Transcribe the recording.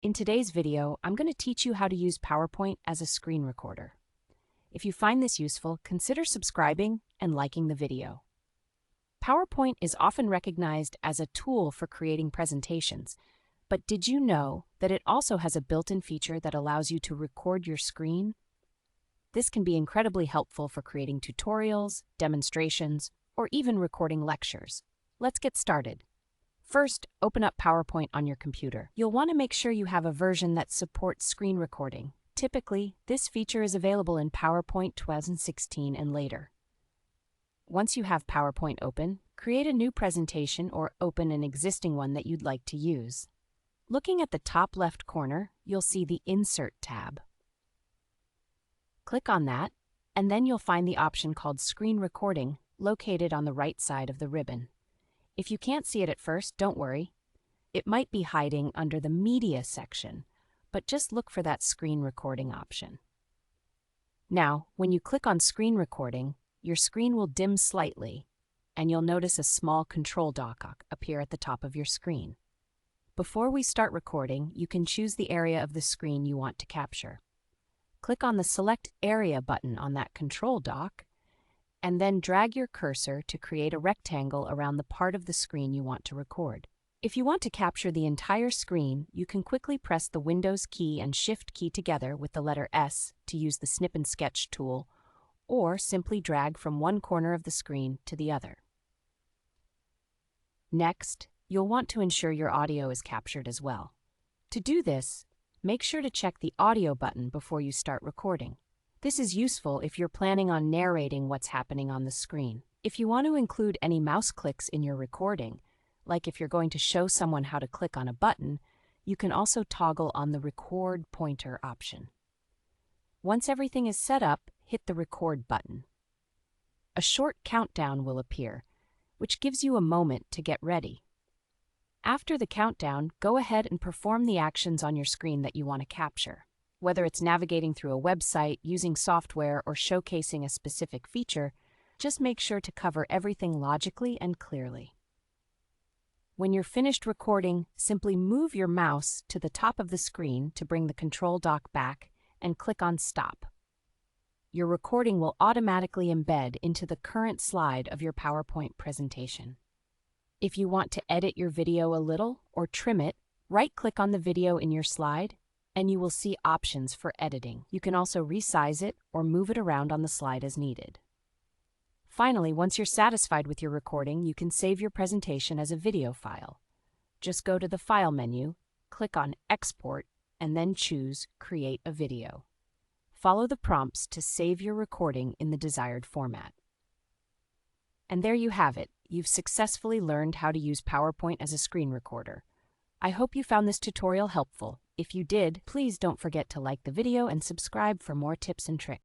In today's video, I'm going to teach you how to use PowerPoint as a screen recorder. If you find this useful, consider subscribing and liking the video. PowerPoint is often recognized as a tool for creating presentations, but did you know that it also has a built-in feature that allows you to record your screen? This can be incredibly helpful for creating tutorials, demonstrations, or even recording lectures. Let's get started. First, open up PowerPoint on your computer. You'll want to make sure you have a version that supports screen recording. Typically, this feature is available in PowerPoint 2016 and later. Once you have PowerPoint open, create a new presentation or open an existing one that you'd like to use. Looking at the top left corner, you'll see the Insert tab. Click on that, and then you'll find the option called Screen Recording located on the right side of the ribbon. If you can't see it at first, don't worry. It might be hiding under the Media section, but just look for that screen recording option. Now, when you click on Screen Recording, your screen will dim slightly, and you'll notice a small control dock appear at the top of your screen. Before we start recording, you can choose the area of the screen you want to capture. Click on the Select Area button on that control dock, and then drag your cursor to create a rectangle around the part of the screen you want to record. If you want to capture the entire screen, you can quickly press the Windows key and Shift key together with the letter S to use the Snip and Sketch tool, or simply drag from one corner of the screen to the other. Next, you'll want to ensure your audio is captured as well. To do this, make sure to check the Audio button before you start recording. This is useful if you're planning on narrating what's happening on the screen. If you want to include any mouse clicks in your recording, like if you're going to show someone how to click on a button, you can also toggle on the Record Pointer option. Once everything is set up, hit the Record button. A short countdown will appear, which gives you a moment to get ready. After the countdown, go ahead and perform the actions on your screen that you want to capture. Whether it's navigating through a website, using software, or showcasing a specific feature, just make sure to cover everything logically and clearly. When you're finished recording, simply move your mouse to the top of the screen to bring the control dock back and click on Stop. Your recording will automatically embed into the current slide of your PowerPoint presentation. If you want to edit your video a little or trim it, right-click on the video in your slide, and you will see options for editing. You can also resize it or move it around on the slide as needed. Finally, once you're satisfied with your recording, you can save your presentation as a video file. Just go to the File menu, click on Export, and then choose Create a Video. Follow the prompts to save your recording in the desired format. And there you have it. You've successfully learned how to use PowerPoint as a screen recorder. I hope you found this tutorial helpful. If you did, please don't forget to like the video and subscribe for more tips and tricks.